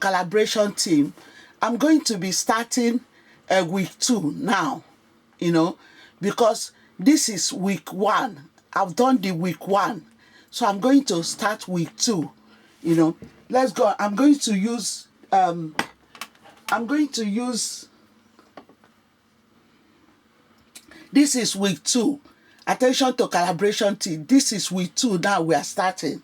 calibration team, I'm going to be starting week 2 now, because this is week 1. I've done the week 1. So I'm going to start week 2, Let's go. I'm going to use, this is week 2. Attention to calibration team. This is week 2 now we are starting.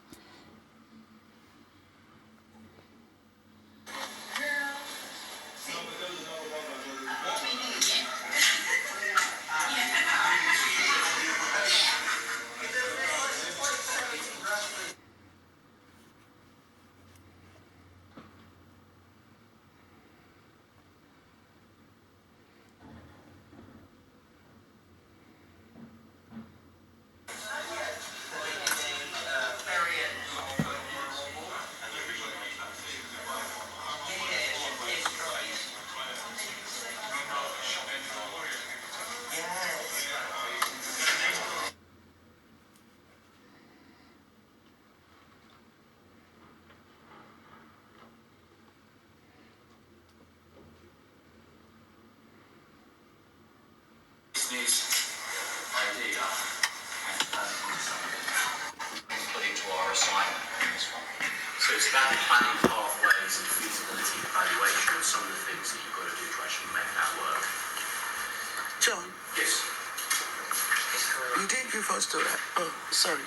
Idea and put into our assignment in this one. So it's about planning pathways and feasibility evaluation of some of the things that you've got to do to actually make that work. John? Yes? You didn't give us the... Oh, sorry.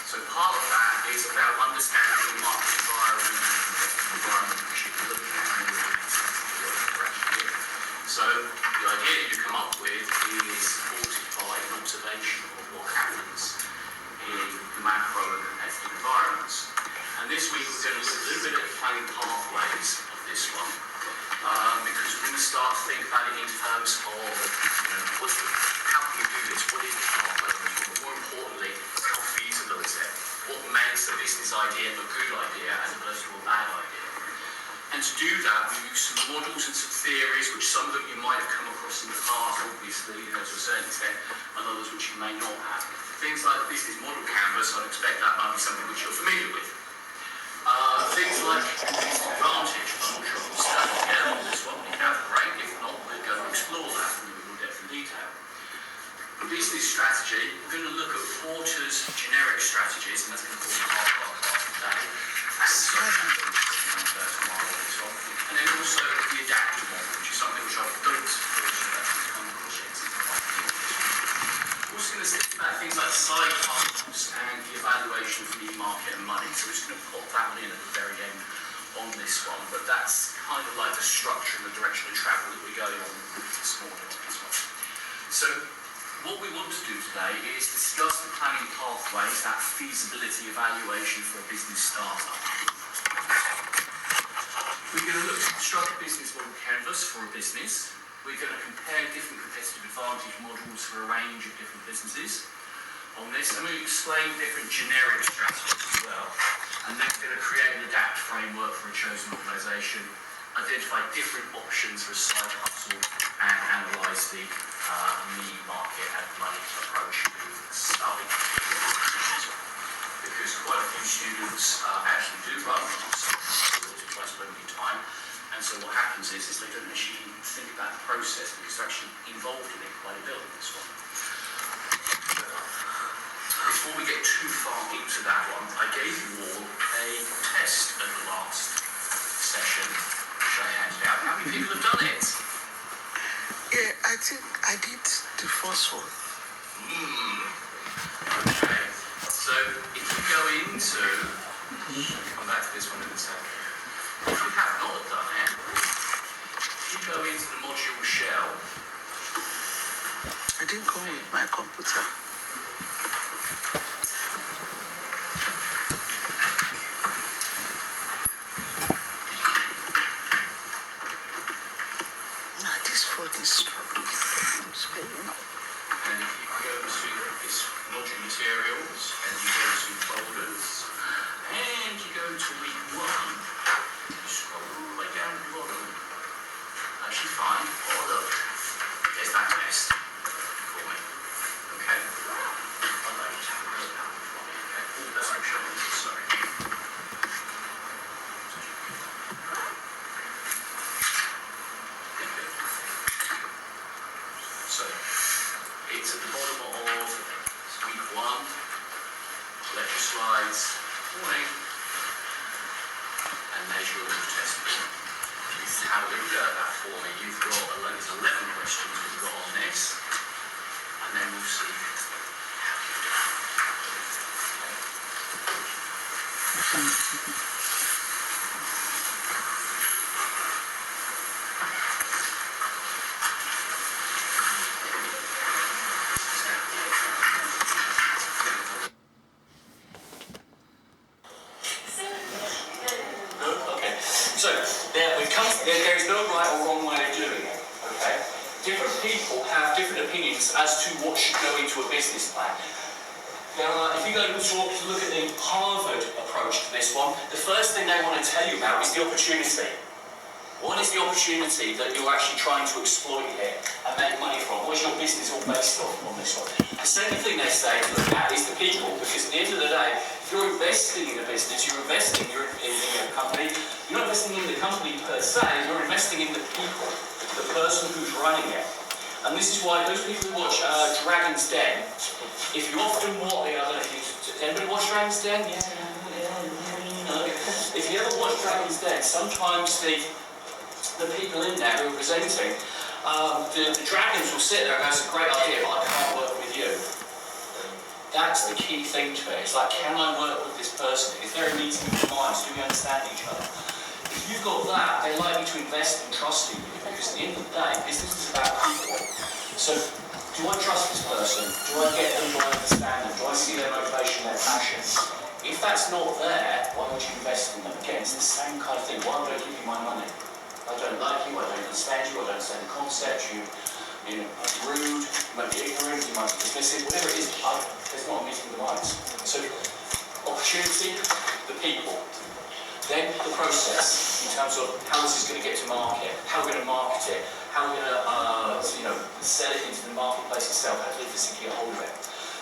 So part of that is about understanding the market environment and the environment we should be looking at and so the idea that you come up with is supported by an observation of what happens in macro and competitive environments. And this week we're going to look a little bit at the planning pathways of this one, because we're going to start to think about it in terms of how can you do this, what is the pathway, but more importantly, how feasible is it? What makes a business idea a good idea as opposed to a bad idea? And to do that, we use some models and some theories, which some of them you might have come across in the past, obviously, to a certain extent, and others which you may not have. Things like the business model canvas, I'd expect that might be something which you're familiar with. Things like competitive advantage, I'm not sure if we'll study together on this one, we have a break. If not, we'll go and explore that in more depth and detail. Business strategy, we're going to look at Porter's generic strategies, and that's going to form part of our class today. And then also the adaptive model, which is something which I don't suppose you've actually come across yet. We're also going to think about things like side hustles and the evaluation of the market and money. So we're just going to pop that one in at the very end on this one. But that's kind of like the structure and the direction of travel that we're going on this morning on this one. So what we want to do today is discuss the planning pathways, that feasibility evaluation for a business startup. We're going to look to construct a business model canvas for a business. We're going to compare different competitive advantage models for a range of different businesses on this. And we're going to explain different generic strategies as well. And then we're going to create an adapt framework for a chosen organisation, identify different options for a side hustle, and analyse the market and money approach to starting. Because quite a few students actually do run spending time, and so what happens is they don't actually think about the process because they're actually involved in it quite a bit in this one. Before we get too far into that one, I gave you all a test at the last session which I handed out. How many people have done it? Yeah, I think I did the first one. Okay, so if you go into, come back to this one in a second. If you have not done it, if you go into the module shell. I didn't go with my computer. This for this. And if you go to this module materials, and you go to folders, and you go to week 1, scroll all the way down to the bottom. Actually find, oh look, there's that test for me. Okay? insert that for me. You've got 11 questions we've got on this, and then we'll see how you've done. So there is no right or wrong way of doing it. Okay, different people have different opinions as to what should go into a business plan. Now, if you go to look at the Harvard approach to this one, the first thing they want to tell you about is the opportunity. What is the opportunity that you're actually trying to exploit here and make money from? What is your business all based on this one? The second thing they say to look at is the people, because at the end of the day, if you're investing in a business, you're investing in a company, you're not investing in the company per se, you're investing in the people, the person who's running it. And this is why those people who watch Dragon's Den, if you often watch, I don't know if you, anybody watch Dragon's Den? Yeah. If you ever watch Dragon's Den, sometimes the people in there who are presenting, the dragons will sit there and go, "That's a great idea, but I can't work with you." That's the key thing to it. It's like, can I work with this person? Is there a meeting of the minds? Do we understand each other? If you've got that, they're likely to invest and trust in you, because at the end of the day, business is about people. So, do I trust this person? Do I get them? Do I understand them? Do I see their motivation, their passion? If that's not there, why would you invest in them? Again, it's the same kind of thing. Why would I give you my money? I don't like you, I don't understand you, I don't understand the concept, you might be rude, you might be ignorant, you might be dismissive, whatever it is, there's not a meeting of the minds. So, opportunity, the people. Then the process, in terms of how this is going to get to market, how we're going to market it, how we're going to sell it into the marketplace itself, how to physically get hold of it.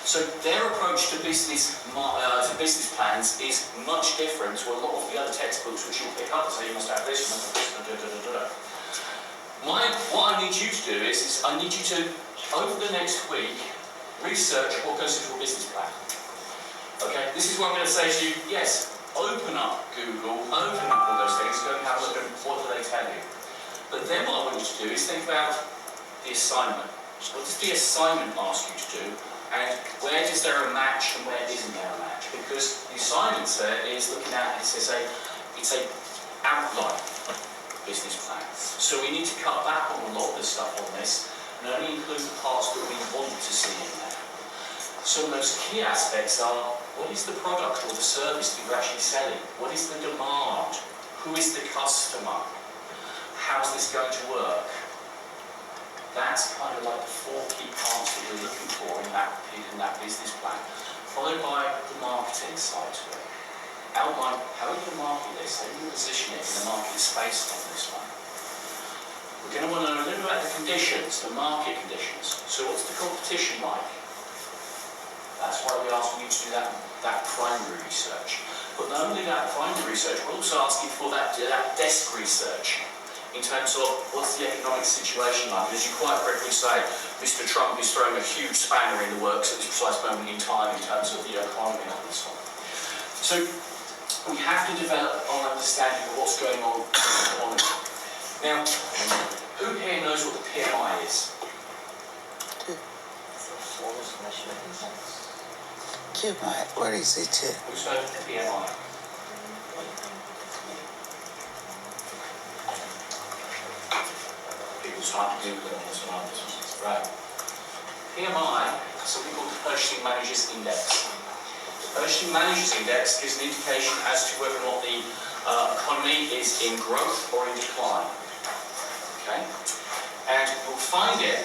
So their approach to business plans is much different to a lot of the other textbooks which you'll pick up and say you must have this, you must have this, What I need you to do is I need you to, over the next week, research what goes into a business plan. Okay, this is what I'm going to say to you. Yes, open up Google, open up all those things, go and have a look at what do they tell you. But then what I want you to do is think about the assignment. What does the assignment ask you to do? And where is there a match and where isn't there a match? Because the assignment there is looking at, it's a outline business plan. So we need to cut back on a lot of the stuff on this and only include the parts that we want to see in there. Some of those key aspects are, what is the product or the service that you're actually selling? What is the demand? Who is the customer? How is this going to work? That's kind of like the 4 key parts that we're looking for in that business plan, followed by the marketing side to it. Outline how you can market this, how you can position it in the market space on this one. We're going to want to know a little about the conditions, the market conditions. So what's the competition like? That's why we're asking you to do that primary research. But not only that primary research, we're also asking for that desk research. In terms of what's the economic situation like. As you quite correctly say, Mr. Trump is throwing a huge spanner in the works at this precise moment in time in terms of the economy on this one. So we have to develop our understanding of what's going on in the economy. Now, who here knows what the PMI is? PMI, what is it? Who's heard of the PMI? Trying to Google on this one. Right. PMI is something called the Purchasing Managers Index. The Purchasing Managers Index gives an indication as to whether or not the economy is in growth or in decline. Okay? And you'll find it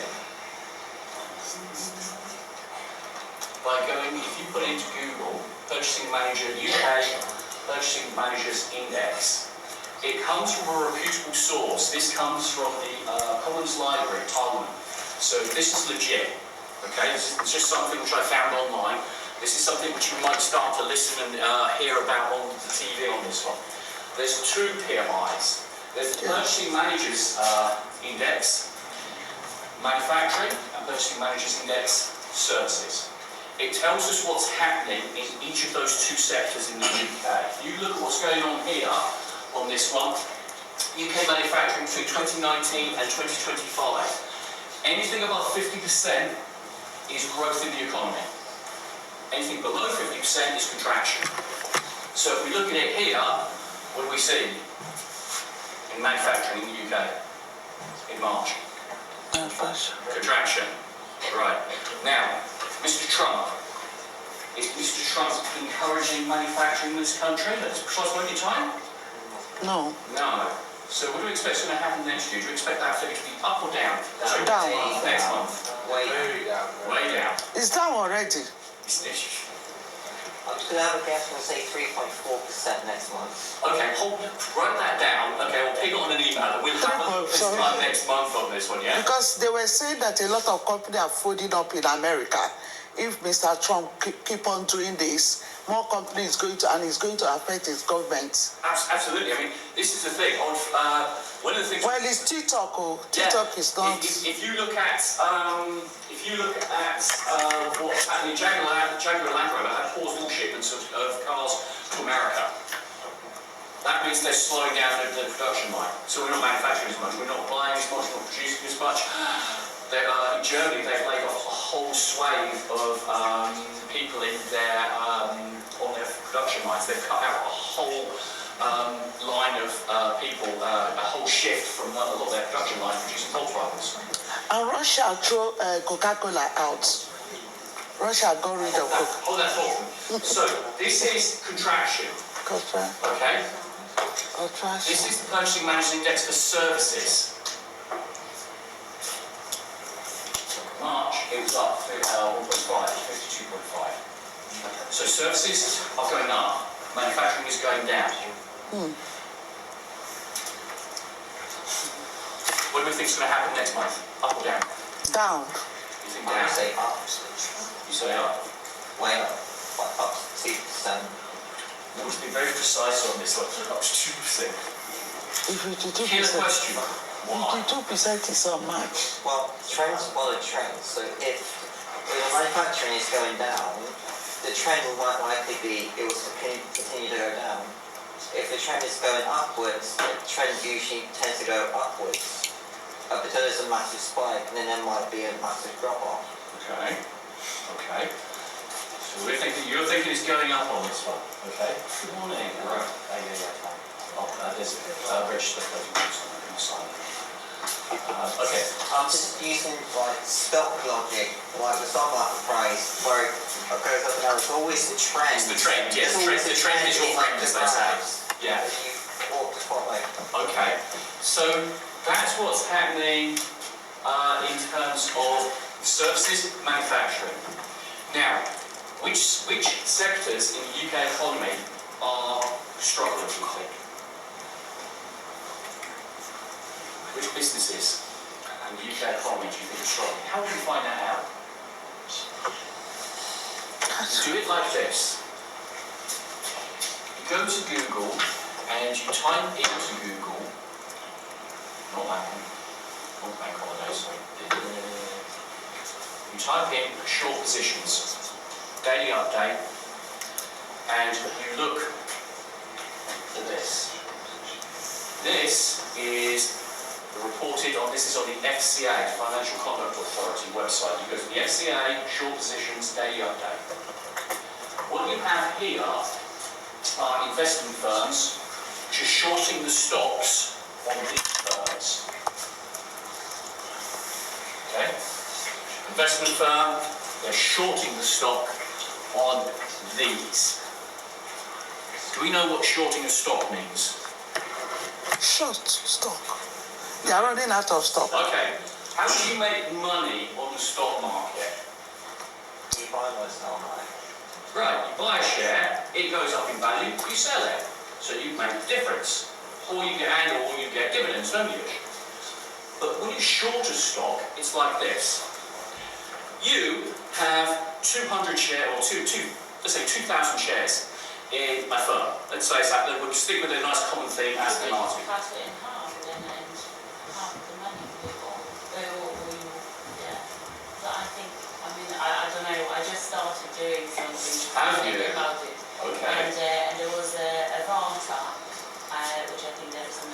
by going, if you put into Google, Purchasing Manager UK Purchasing Managers Index. It comes from a reputable source. This comes from the Commons Library, Parliament. So this is legit. Okay, this is just something which I found online. This is something which you might start to listen and hear about on the TV on this one. There's 2 PMIs. There's the Purchasing Managers Index, Manufacturing, and Purchasing Managers Index, Services. It tells us what's happening in each of those 2 sectors in the UK. If you look at what's going on here, on this one, UK manufacturing between 2019 and 2025. Anything above 50% is growth in the economy. Anything below 50% is contraction. So if we look at it here, what do we see in manufacturing in the UK in March? Contraction. Right. Now, Mr. Trump. Is Mr. Trump encouraging manufacturing in this country at this precise moment in time? No. No. So what do we expect is going to happen next year? Do we expect that figure to be up or down? Down. Next month. Way down. Way down. It's down already. I'm just going to have a guess and say 3.4% next month. Okay, write that down. Okay, we'll ping it on an email. We'll have this time next month on this one, yeah? Because they were saying that a lot of companies are folding up in America. If Mr. Trump keep on doing this, more companies he's going to affect his government. Absolutely. I mean, this is the thing. One of the things. Well, it's TikTok. TikTok is not. If you look at what's happening, Jaguar Land Rover had paused all shipments of cars to America. That means they're slowing down the production line. So we're not manufacturing as much. We're not buying as much. We're not producing as much. In Germany, they've laid off a whole swathe of people in their on their production lines. They've cut out a whole line of people, a whole shift from a lot of their production lines producing Volkswagens. And Russia threw Coca-Cola out. Russia got rid of Coca. Hold that thought. So this is contraction. Okay. This is the Purchasing Managers Index for services. March, it was up 1.5, 52.5. So services are going up, manufacturing is going down. What do we think is going to happen next month? Up or down? Down. You think I'm down? going to say up. You say up? Way up. Like up to 2%. We've been very precise on this one. Up to 2%. If you do 2%. Here's the question. Why? 2% is so much. Well, trends follow trends. So if manufacturing is going down, the trend will might likely be it will continue to go down. If the trend is going upwards, the trend usually tends to go upwards. But there's a massive spike, and then there might be a massive drop-off. Okay. Okay. So you're thinking it's going up on this one. Okay. Good morning. Right. Oh, there's register on the side. Okay. I'm just using like stock logic, like the stock market price, where it goes up and down. It's always the trend. It's the trend, yes. The trend is your friend, as they say. Yeah. You walk the spotlight. Okay. So that's what's happening in terms of services manufacturing. Now, which sectors in the UK economy are struggling, do you think? Which businesses in the UK economy do you think are struggling? How would you find that out? Do it like this. You go to Google and you type into Google, not that one, not bank holidays, sorry. You type in short positions, daily update, and you look at this. This is reported on, this is on the FCA, Financial Conduct Authority website. You go to the FCA, short positions, daily update. What you have here are investment firms which are shorting the stocks on these firms. Okay? Investment firm, they're shorting the stock on these. Do we know what shorting a stock means? Short stock. They are running out of stock. Okay. How do you make money on the stock market? You buy my stock, right? Right, you buy a share, it goes up in value, you sell it. So you make the difference. Or you get dividends, don't you? But when you short a stock, it's like this. You have 200 shares, or let's say 2,000 shares in a firm. Let's say that we'll stick with a nice common theme as the market. Cut it in half and half of the money yeah. But I don't know, I just started doing something about it. Okay. And there was a Vanta, which I think there's on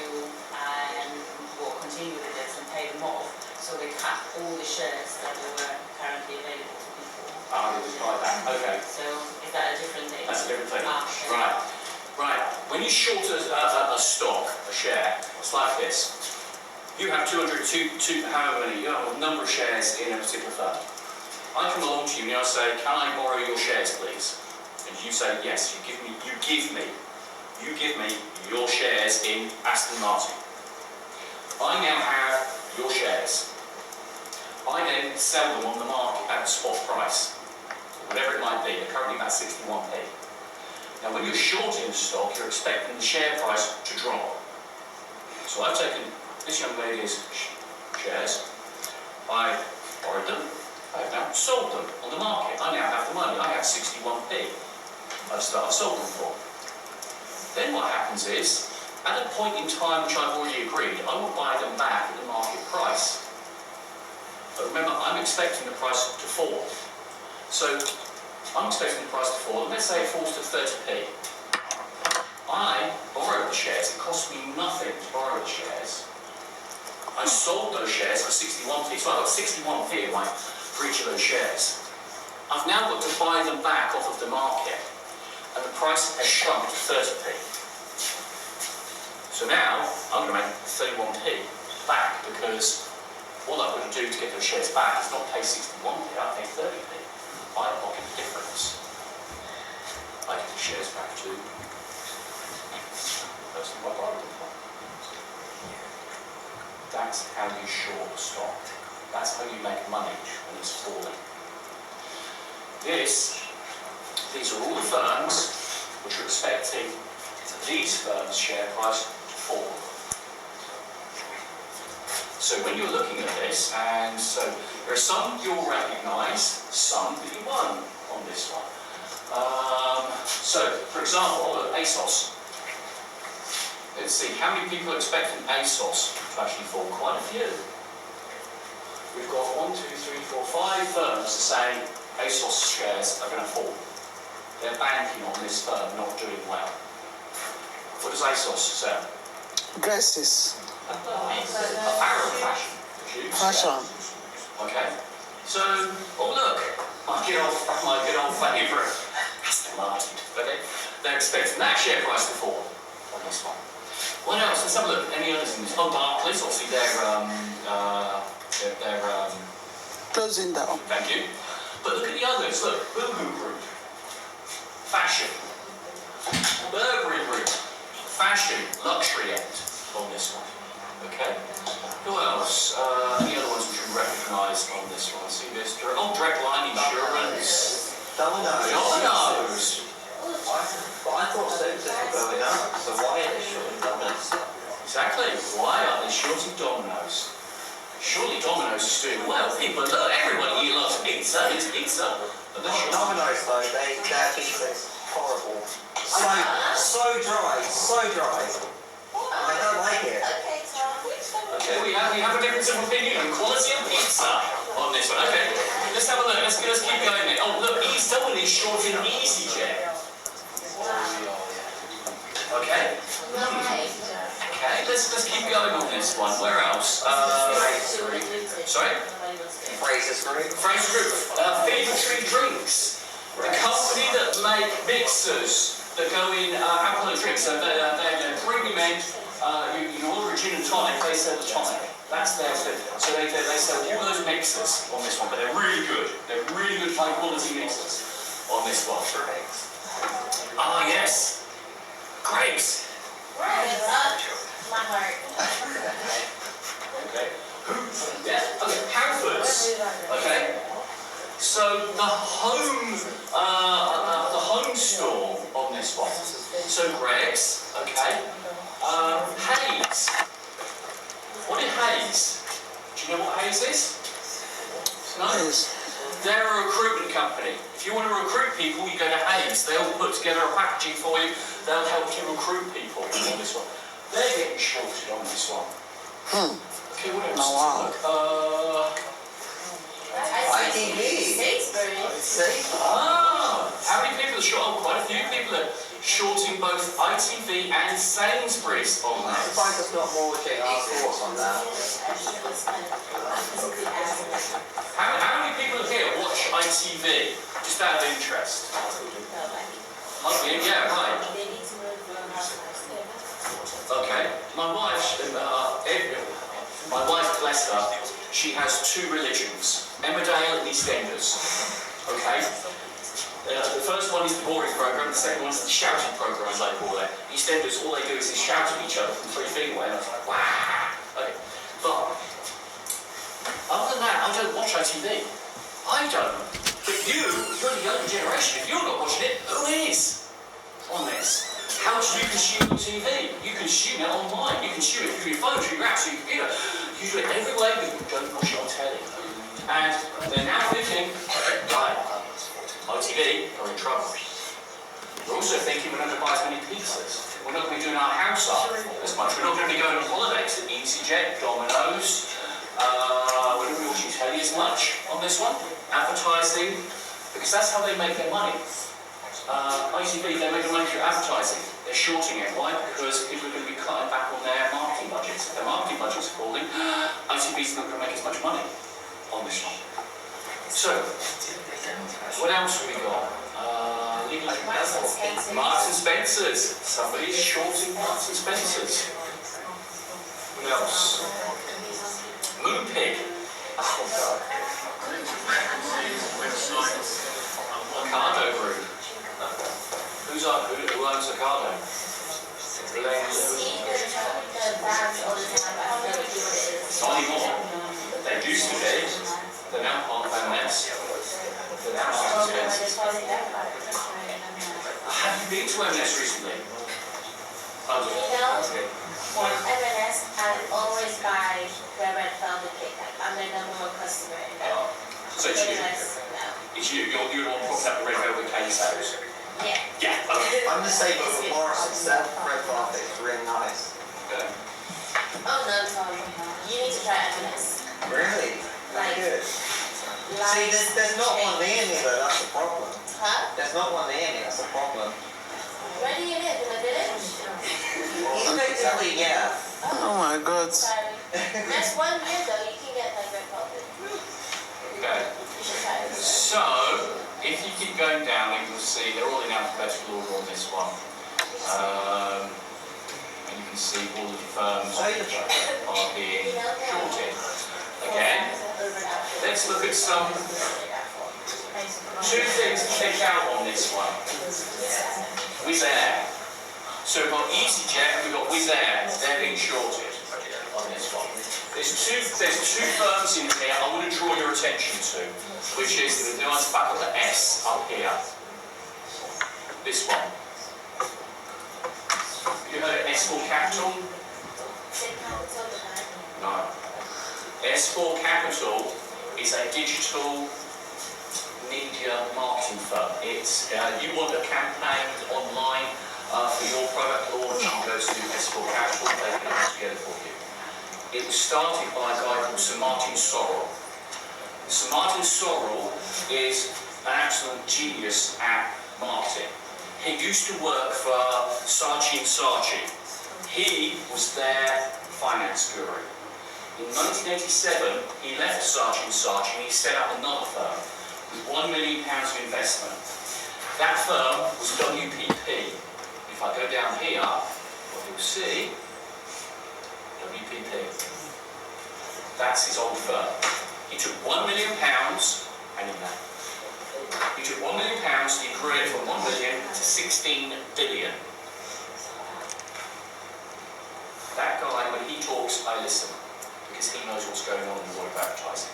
and will continue with this and pay them off, so they cap all the shares that were currently available to people. Like that. Okay. So is that a different thing? That's a different thing. Okay. Right. Right. When you short a stock, a share, it's like this. You have 202, however many, you have a number of shares in a particular firm. I come along to you and I say, can I borrow your shares, please? And you say, yes, you give me your shares in Aston Martin. I now have your shares. I then sell them on the market at a spot price, whatever it might be. They're currently about 61p. Now, when you're shorting the stock, you're expecting the share price to drop. So I've taken this young lady's shares, I borrowed them, I have now sold them on the market. I now have the money. I have 61p. I've sold them for. Then what happens is, at a point in time which I've already agreed, I will buy them back at the market price. But remember, I'm expecting the price to fall. So I'm expecting the price to fall, and let's say it falls to 30p. I borrowed the shares. It cost me nothing to borrow the shares. I sold those shares for 61p, so I got 61p for each of those shares. I've now got to buy them back off of the market, and the price has shrunk to 30p. So now I'm going to make 31p back, because all I've got to do to get those shares back is not pay 61p, I pay 30p. I pocket the difference. I get the shares back to the person who I borrowed them from. That's how you short stock. That's how you make money when it's falling. These are all the firms which are expecting these firms' share price to fall. So when you're looking at this, and so there are some you'll recognise, some that you won't on this one. So, for example, look, ASOS. Let's see, how many people are expecting ASOS to actually fall? Quite a few. We've got 1, 2, 3, 4, 5 firms saying ASOS shares are going to fall. They're banking on this firm not doing well. What does ASOS sell? Dresses. Apparel, fashion. Shoes. Fashion. Okay. So, oh look, my good old favourite, Aston Martin. Okay. They're expecting that share price to fall on this one. What else? Let's have a look. Any others in this? Oh, Barclays, obviously they're Closing down. thank you. But look at the others. Look, Boohoo Group, fashion. Burberry Group, fashion, luxury end on this one. Okay. Who else? Any other ones which we recognise on this one? See this? Oh, Direct Line Insurance. Domino's. But I thought Soaps were going up, so why are they shorting Domino's? Exactly. Why are they shorting Domino's? Surely Domino's is doing well. People, look, everyone here loves pizza. It's pizza. But Domino's though, their pizza is horrible. So dry. I don't like it. Okay, we have a difference of opinion on quality of pizza on this one. Okay, let's have a look. Let's keep going then. Oh, look, someone is shorting EasyJet. Okay. Okay, let's keep going on this one. Where else? Sorry? Fraser's Group. Fraser Group. Fever Tree Drinks. A company that make mixers that go in alcoholic drinks. So they're premium end. You order a gin and tonic, they sell the tonic. That's their thing. So they sell all those mixers on this one, but they're really good. They're really good high quality mixers on this one. Ah, yes. Grapes. My heart. Okay. Yeah. Okay. Harrods. Okay. So the home store on this one. So Greg's. Okay. Hayes. What is Hayes? Do you know what Hayes is? No? Yes. They're a recruitment company. If you want to recruit people, you go to Hayes. They'll put together a packaging for you. They'll help you recruit people on this one. They're getting shorted on this one. Okay, what else? Oh, wow. ITV. How many people are short? Oh, quite a few people are shorting both ITV and Sainsbury's on I'm this. surprised there's not more getting our thoughts on that. How many people here watch ITV? Just out of interest. Okay, yeah, right. Okay. My wife, bless her, she has two religions, Emmerdale and EastEnders. Okay? The first one is the boring programme, the second one is the shouting programme, as I call it. EastEnders, all they do is they shout at each other from 3 feet away, and I was like, wow! Okay. But, other than that, I don't watch ITV. I don't. But you're the younger generation. If you're not watching it, who is on this? How do you consume TV? You consume it online. You consume it through your phone, through your apps, through your computer. You do it every way, but you don't watch it on telly. And they're now thinking, right, ITV are in trouble. We're also thinking we're not going to buy as many pizzas. We're not going to be doing our house up as much. We're not going to be going on holidays at EasyJet, Domino's. We're not going to be watching telly as much on this one. Advertising, because that's how they make their money. ITV, they make their money through advertising. They're shorting it. Why? Because people are going to be cutting back on their marketing budgets. If their marketing budgets are falling, ITV's not going to make as much money on this one. So, what else have we got? Marks and Spencer's. Somebody's shorting Marks and Spencer's. What else? Moonpig. Oh, God. Ocado Group. Who owns Ocado? Not anymore. They used to be. They're now part of M&S. They're now part of M&S. Have you been to M&S recently? M&S, I always buy Red Velvet cake. I'm their number one customer in there. So it's you. It's you. You're the one putting up the Red Velvet cake sales. Yeah. Yeah. Okay. I'm just saying, but Morrison's red velvet is really nice. Okay. Oh no, Tom. You need to try M&S. Really? Like, Good. See, there's not one near me though, that's the problem. Huh? There's not one near me, that's the problem. Where do you live? In the village? Exactly, yeah. Oh my God. Sorry. That's 1 year though. You can get like Red Velvet. Okay. You should try it. So, if you keep going down, you can see they're all in alphabetical order on this one. And you can see all of the firms are being shorted. Again, let's look at some two things to take out on this one. Wizz Air. So we've got EasyJet and we've got Wizz Air. They're being shorted on this one. There's two firms in here I want to draw your attention to, which is the ones back at the S up here. This one. You heard of S4 Capital? No. S4 Capital is a digital media marketing firm. It's you want a campaign online for your product launch, you go to S4 Capital, they can put it together for you. It was started by a guy called Sir Martin Sorrell. Sir Martin Sorrell is an absolute genius at marketing. He used to work for Saatchi & Saatchi. He was their finance guru. In 1987, he left Saatchi & Saatchi and he set up another firm with £1 million of investment. That firm was WPP. If I go down here, what you'll see, WPP. That's his old firm. He took £1 million, and in that. He took £1 million, he grew it from 1 million to 16 billion. That guy, when he talks, I listen, because he knows what's going on in the world of advertising.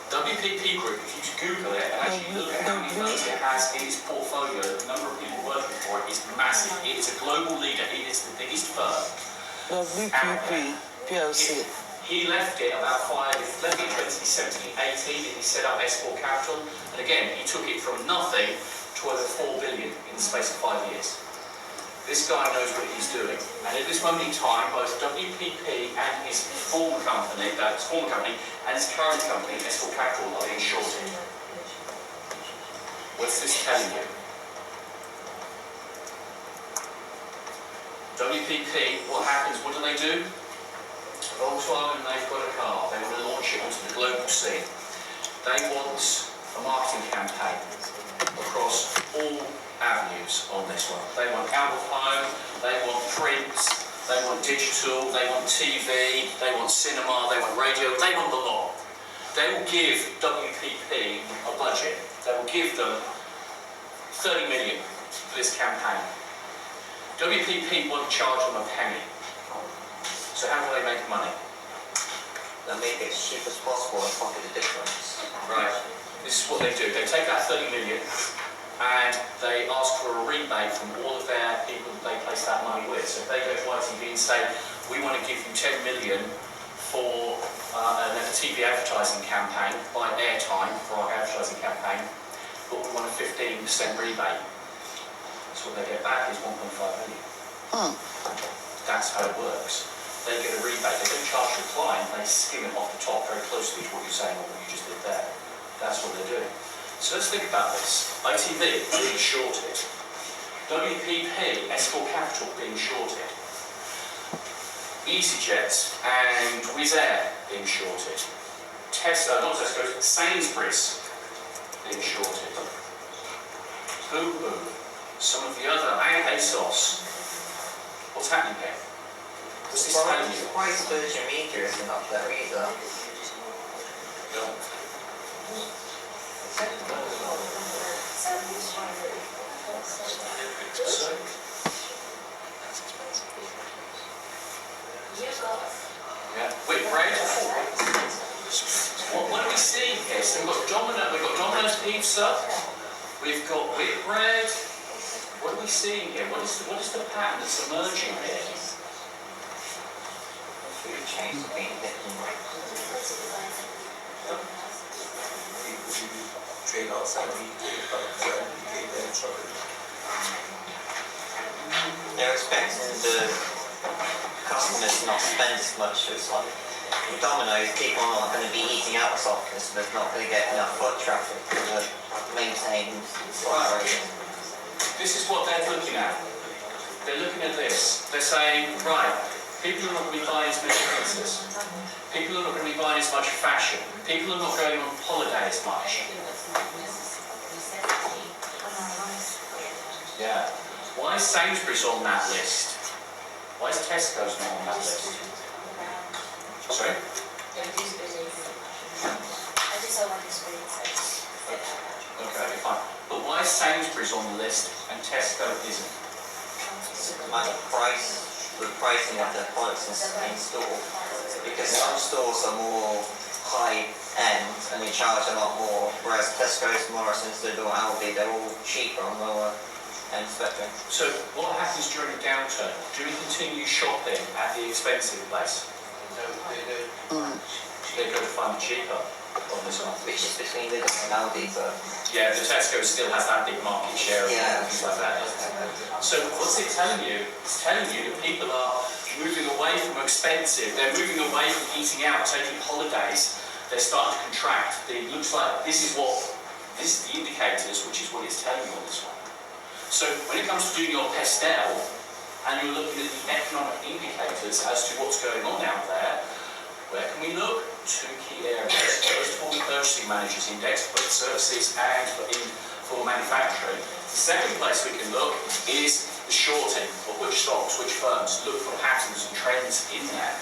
WPP Group, if you Google it and actually look at how many firms it has in its portfolio, the number of people working for it is massive. It is a global leader. It is the biggest firm. WPP PLC. He left it about in 2017, 18, and he set up S4 Capital. And again, he took it from nothing to over 4 billion in the space of 5 years. This guy knows what he's doing. And at this moment in time, both WPP and his former company, and his current company, S4 Capital, are being shorted. What's this telling you? WPP, what happens? What do? Volkswagen, they've got a car. They want to launch it onto the global scene. They want a marketing campaign across all avenues on this one. They want out of home, they want print, they want digital, they want TV, they want cinema, they want radio, they want the lot. They will give WPP a budget. They will give them 30 million for this campaign. WPP won't charge them a penny. So how do they make money? They make it as cheap as possible and pocket the difference. Right. This is what they do. They take that 30 million and they ask for a rebate from all of their people that they place that money with. So if they go to ITV and say, we want to give you 10 million for a TV advertising campaign, buy airtime for our advertising campaign, but we want a 15% rebate. So what they get back is 1.5 million. That's how it works. They get a rebate. They don't charge the client, they skim it off the top very closely to what you're saying or what you just did there. That's what they're doing. So let's think about this. ITV being shorted. WPP, S4 Capital being shorted. EasyJet and Wizz Air being shorted. Sainsbury's being shorted. Boohoo, some of the other, and ASOS. What's happening here? What's this telling you? Price Virgin Media isn't up there either. No. So, yeah, Whitbread. What are we seeing here? So we've got Domino's Pizza, we've got Whitbread. What are we seeing here? What is the pattern that's emerging here? Food chains are being different. Trade outside the They're expecting the customers not spend as much as like Domino's. People are not going to be eating out as often, so they're not going to get enough foot traffic to maintain slot rate. This is what they're looking at. They're looking at this. They're saying, right, people are not going to be buying as many pizzas. People are not going to be buying as much fashion. People are not going on holiday as much. Yeah. Why is Sainsbury's on that list? Why is Tesco's not on that list? Sorry? Okay, fine. But why is Sainsbury's on the list and Tesco isn't? Like the pricing of their products in store. Because some stores are more high end and they charge a lot more, whereas Tesco's, Morrison's, Lidl, Aldi, they're all cheaper and lower end spectrum. So what happens during a downturn? Do we continue shopping at the expensive place? They go to find it cheaper on this one. Which is between Lidl and Aldi, but... Yeah, the Tesco still has that big market share and things like that. So what's it telling you? It's telling you that people are moving away from expensive. They're moving away from eating out, taking holidays. They're starting to contract. It looks like this is the indicators, which is what it's telling you on this one. So when it comes to doing your Pestel, and you're looking at the economic indicators as to what's going on out there, where can we look? Two key areas. First of all, the purchasing managers index for services and for manufacturing. The second place we can look is the shorting of which stocks, which firms. Look for patterns and trends in there.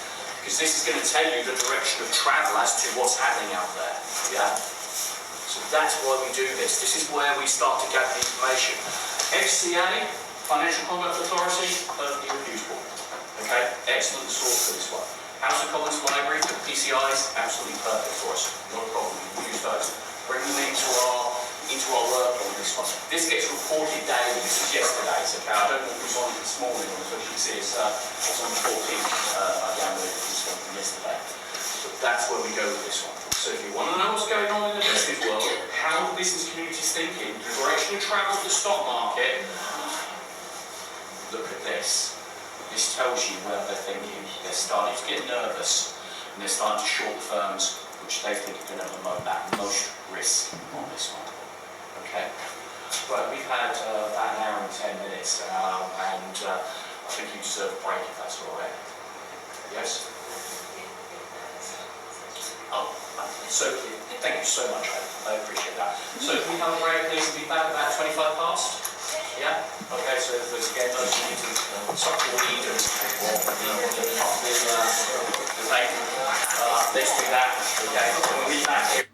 Because this is going to tell you the direction of travel as to what's happening out there. Yeah? So that's why we do this. This is where we start to gather the information. FCA, Financial Conduct Authority, perfectly refutable. Okay? Excellent source for this one. House of Commons Library for PCIs, absolutely perfect for us. Not a problem. We use those. Bring them into our work on this one. This gets reported daily. This was yesterday's. Okay? I don't know who's on it this morning, but as you can see, it's on the 14th. I downloaded this one from yesterday. But that's where we go with this one. So if you want to know what's going on in the business world, how the business community is thinking, the direction of travel of the stock market, look at this. This tells you where they're thinking. They're starting to get nervous and they're starting to short firms which they think are going to promote that most risk on this one. Okay? Right, we've had about an hour and 10 minutes and I think you deserve a break if that's all right. Yes? Oh, so thank you so much. I appreciate that. So can we have a break, please, and be back about 25 past? Yeah? Okay, so let's get those who need to stop the weed and debate. Let's do that. Okay, we'll be back here.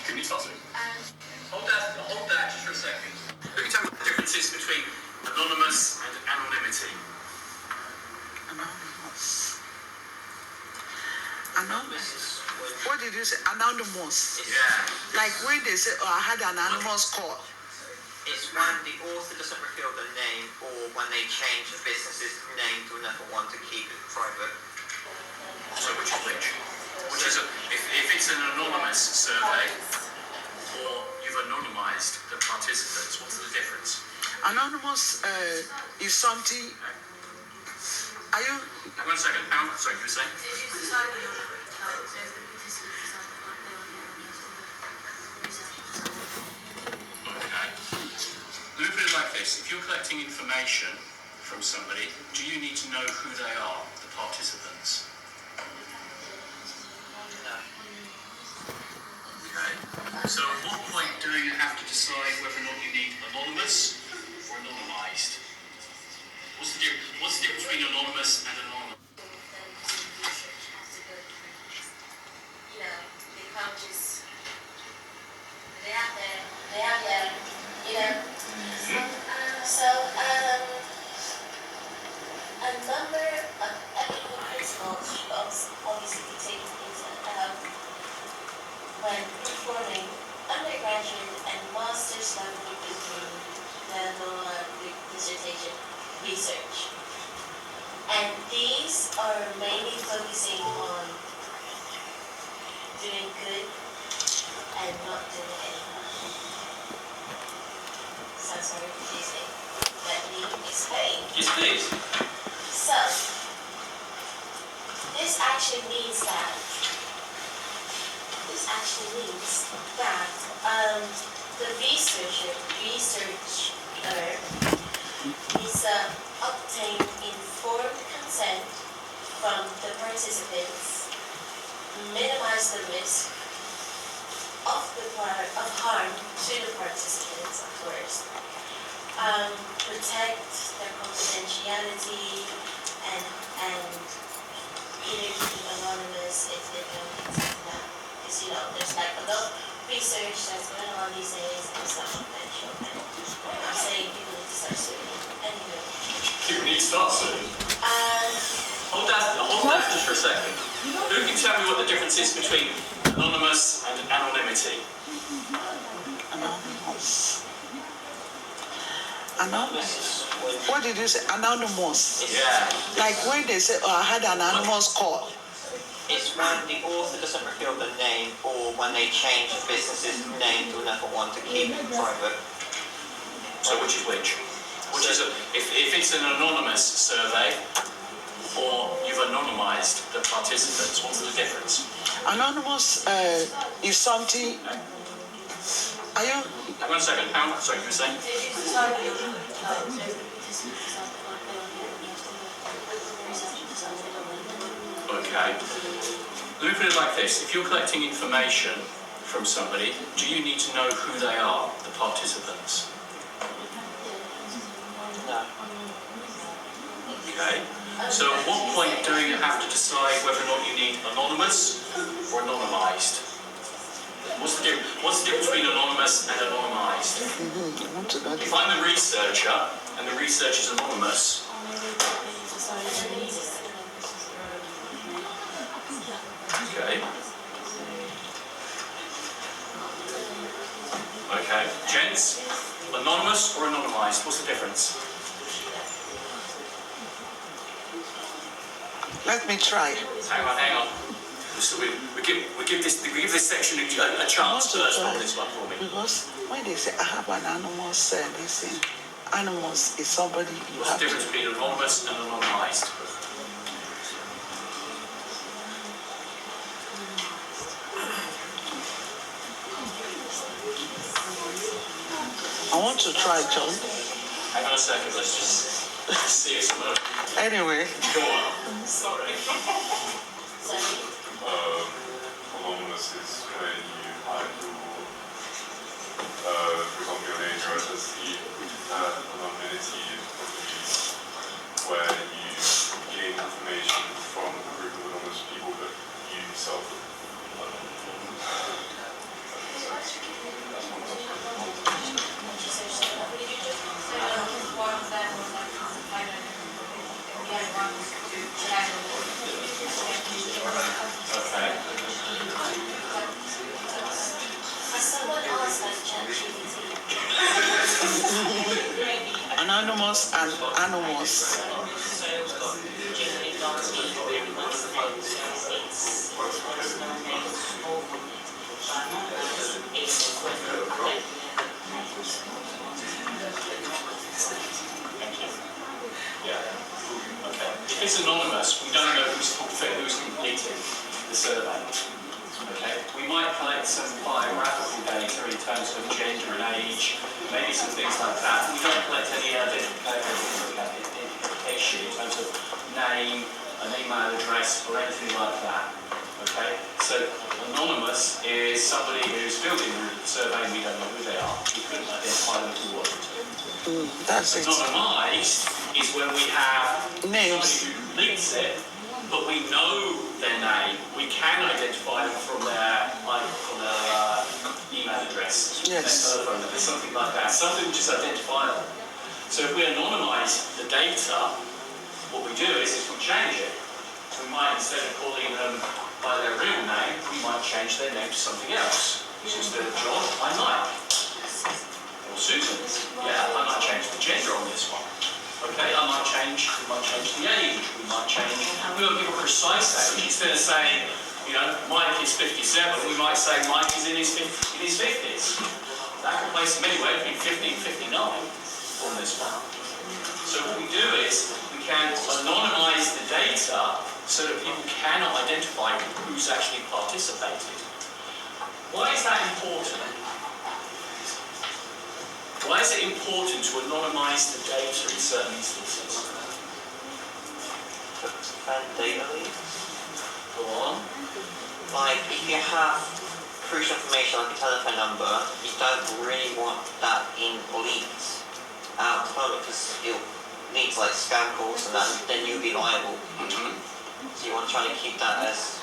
Can you start soon? Hold that just for a second. Who can tell me what the difference is between anonymous and anonymity? Anonymous. What did you say? Anonymous. Yeah. Like when they say, oh, I had an anonymous call. It's when the author doesn't reveal the name or when they change the business's name to another one to keep it private. So which is which? Which is if it's an anonymous survey or you've anonymized the participants, what's the difference? Anonymous is something. Are you? Hang on a second. Sorry, you were saying? Okay. Let me put it like this. If you're collecting information from somebody, do you need to know who they are, the participants? Okay. So at what point do you have to decide whether or not you need anonymous or anonymized? What's the difference between anonymous and anonymous? You know, the coaches, they have their, you know. A number of ethical principles obviously take into account when performing undergraduate and master's level dissertation research. And these are mainly focusing on doing good and not doing any harm. Sounds very confusing. Let me explain. Yes, please. So, this actually means that the researcher needs to obtain informed consent from the participants, minimize the risk of harm to the participants, of course, protect their confidentiality, and either keep them anonymous if they don't consent to that. Because there's like a lot of research that's going on these days and it's not confidential. And I'm saying people need to start suing. Anyway. You need to start soon. Hold that just for a second. Who can tell me what the difference is between anonymous and anonymity? Anonymous. What did you say? Anonymous. Yeah. Like when they say, oh, I had an anonymous call. It's when the author doesn't reveal the name or when they change the business's name to another one to keep it private. So which is which? Which is if it's an anonymous survey or you've anonymized the participants, what's the difference? Anonymous is something. Are you? Hang on a second. Sorry, you were saying? Okay. Let me put it like this. If you're collecting information from somebody, do you need to know who they are, the participants? No. Okay. So at what point do you have to decide whether or not you need anonymous or anonymized? What's the difference between anonymous and anonymized? If I'm the researcher and the research is anonymous, okay. Okay, gents, anonymous or anonymized? What's the difference? Let me try. Hang on. So we give this section a chance first on this one for me. Because when they say I have an anonymous, they say anonymous is somebody you What's have the difference to. between anonymous and anonymised? I want to try, John. Hang on a second, let's just see it some more. Anyway. Go on. Sorry. Anonymous is when you hide your, for example, your name, your SSC, anonymity is where you gain information from a group of anonymous people that you yourself Okay. Someone else has ChatGPT. Anonymous and anonymous. Yeah. Okay. If it's anonymous, we don't know who's completing the survey. Okay. We might collect some biographical data in terms of gender and age, maybe some things like that. We don't collect any identification in terms of name, an email address, or anything like that. Okay. So anonymous is somebody who's filled in the survey and we don't know who they are. We couldn't identify them if we wanted to. That's it. Anonymised is when we have Names. somebody who completes it, but we know their name. We can identify them from their email address, Yes. their telephone number, something like that. Something which is identifiable. So if we anonymise the data, what we do is we change it. We might, instead of calling them by their real name, we might change their name to something else. So instead of John, I Mike. Or Susan. Yeah, I might change the gender on this one. Okay, we might change the age, we might give a precise age. Instead of saying, Mike is 57, we might say Mike is in his 50s. That can place him anywhere between 50 and 59 on this one. So what we do is we can anonymise the data so that people cannot identify who's actually participated. Why is that important? Why is it important to anonymise the data in certain instances? And data leak. Go on. Like, if you have crucial information like a telephone number, you don't really want that leaked out to the public because it'll lead to like scam calls and that, then you'll be liable. So you want to try to keep that as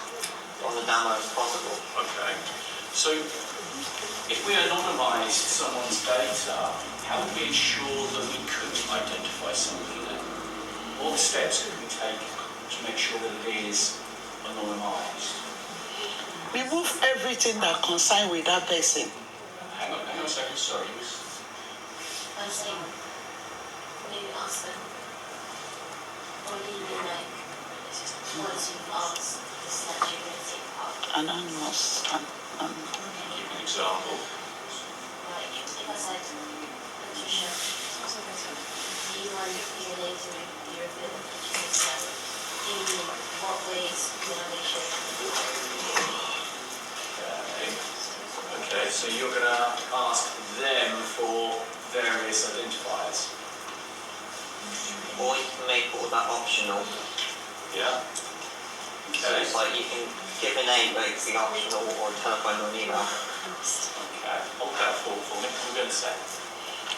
on the down low as possible. Okay. So if we anonymised someone's data, how would we ensure that we couldn't identify somebody then? What steps could we take to make sure that it is anonymised? Remove everything that concerns with that person. Hang on a second, sorry. I'm saying, maybe ask them, or even like, once you've asked, it's like you're going to take part. Anonymous. Give an example. Like, if I said, Patricia, do you want your name to be revealed? She says, no. In what ways can I make sure? Okay, so you're going to ask them for various identifiers. Or you can make all that optional. Yeah. So Okay. it's like you can give a name, but it can be optional, or a telephone or an email. Okay. Hold that thought for me. What are you going to say?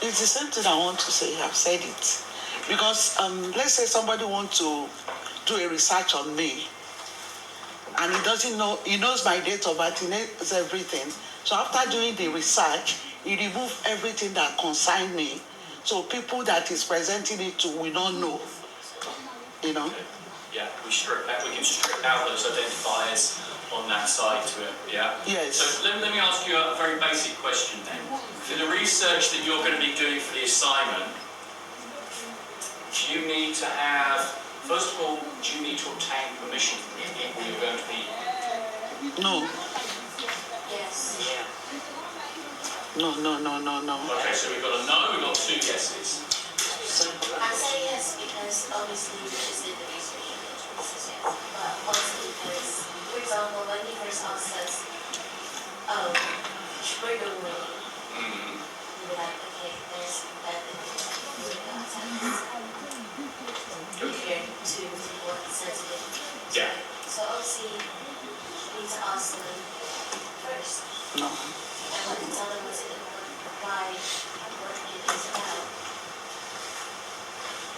It's the same thing I want to say. I've said it. Because let's say somebody wants to do a research on me, and he doesn't know, he knows my date of birth, he knows everything. So after doing the research, he removed everything that concerns me. So people that he's presenting it to will not know. Yeah, we can strip out those identifiers on that side to it, yeah? Yes. So let me ask you a very basic question then. For the research that you're going to be doing for the assignment, do you need to have, first of all, do you need to obtain permission from the people you're going to be No. Yes. Yeah. No. Okay, so we've got a no, we've got 2 yeses. I say yes because obviously we just did the research and the choice is yes. But also because, for example, when you first asked us, oh, we're doing really, we were like, okay, there's that compared to what sensitive. Yeah. So obviously, we need to ask them first. No. And what to tell them why, what it is about.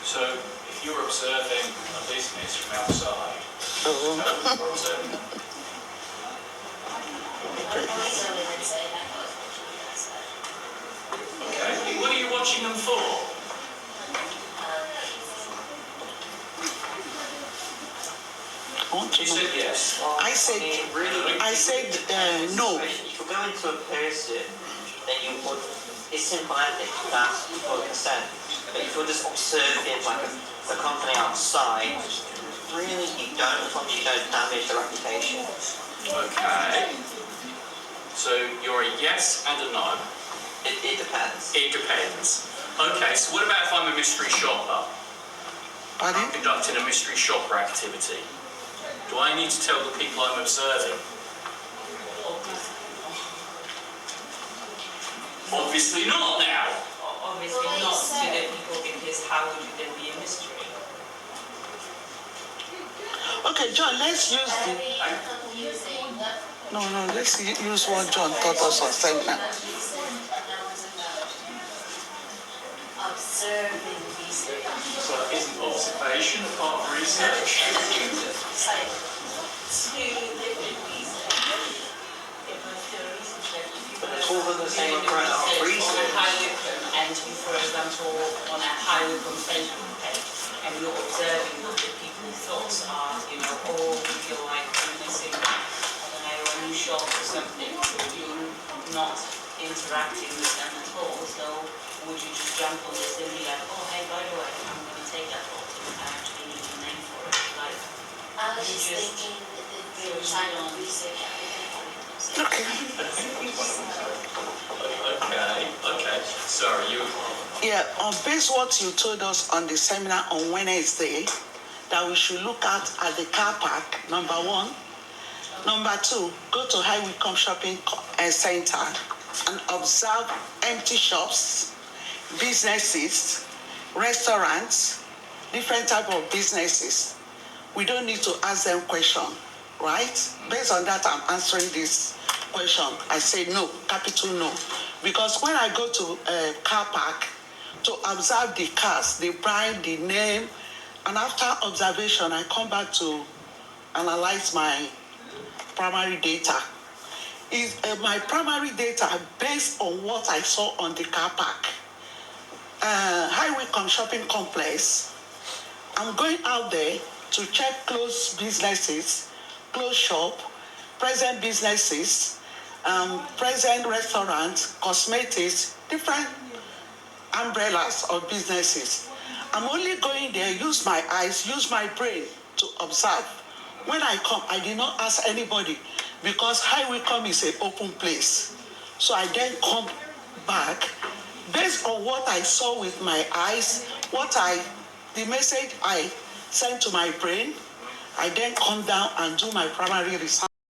So if you're observing a business from outside, Oh. we're observing them. So we would say that was watching outside. Okay. What are you watching them for? I want to You know. said yes. I said no. If you go into a person, then you would, it's symbiotic, that's for consent. But if you're just observing like a company outside, really you don't, as long as you don't damage the reputation. Okay. So you're a yes and a no. It depends. It depends. Okay, so what about if I'm a mystery shopper? Pardon? I'm conducting a mystery shopper activity. Do I need to tell the people I'm observing? Obviously not now. Obviously not to the people, because how would there be a mystery? Okay, John, let's use the... No, let's use what John taught us on seminar. Observing research. So isn't observation a part of research? It's like 2 different research. But it's all in the same umbrella of On a research. high Wycombe, and you, for example, on a high Wycombe Facebook page, and you're observing what the people's thoughts are, you know, or we feel like witnessing, I don't know, a new shop or something, you're not interacting with them at all, so would you just jump on this and be like, oh, hey, by the way, I'm going to take that photo, I actually need a name for it, like, I was just thinking that they were trying to research everything. Okay. Okay. Sorry, you... Yeah, based what you told us on the seminar on Wednesday, that we should look at the car park, number 1. Number 2, go to High Wycombe Shopping Center and observe empty shops, businesses, restaurants, different type of businesses. We don't need to ask them questions, right? Based on that, I'm answering this question. I say no, capital no. Because when I go to a car park to observe the cars, the brand, the name, and after observation, I come back to analyze my primary data. Is my primary data based on what I saw on the car park. High Wycombe Shopping Complex, I'm going out there to check closed businesses, closed shop, present businesses, present restaurants, cosmetics, different umbrellas of businesses. I'm only going there, use my eyes, use my brain to observe. When I come, I did not ask anybody because High Wycombe is an open place. So I then come back based on what I saw with my eyes, the message I sent to my brain, I then come down and do my primary research.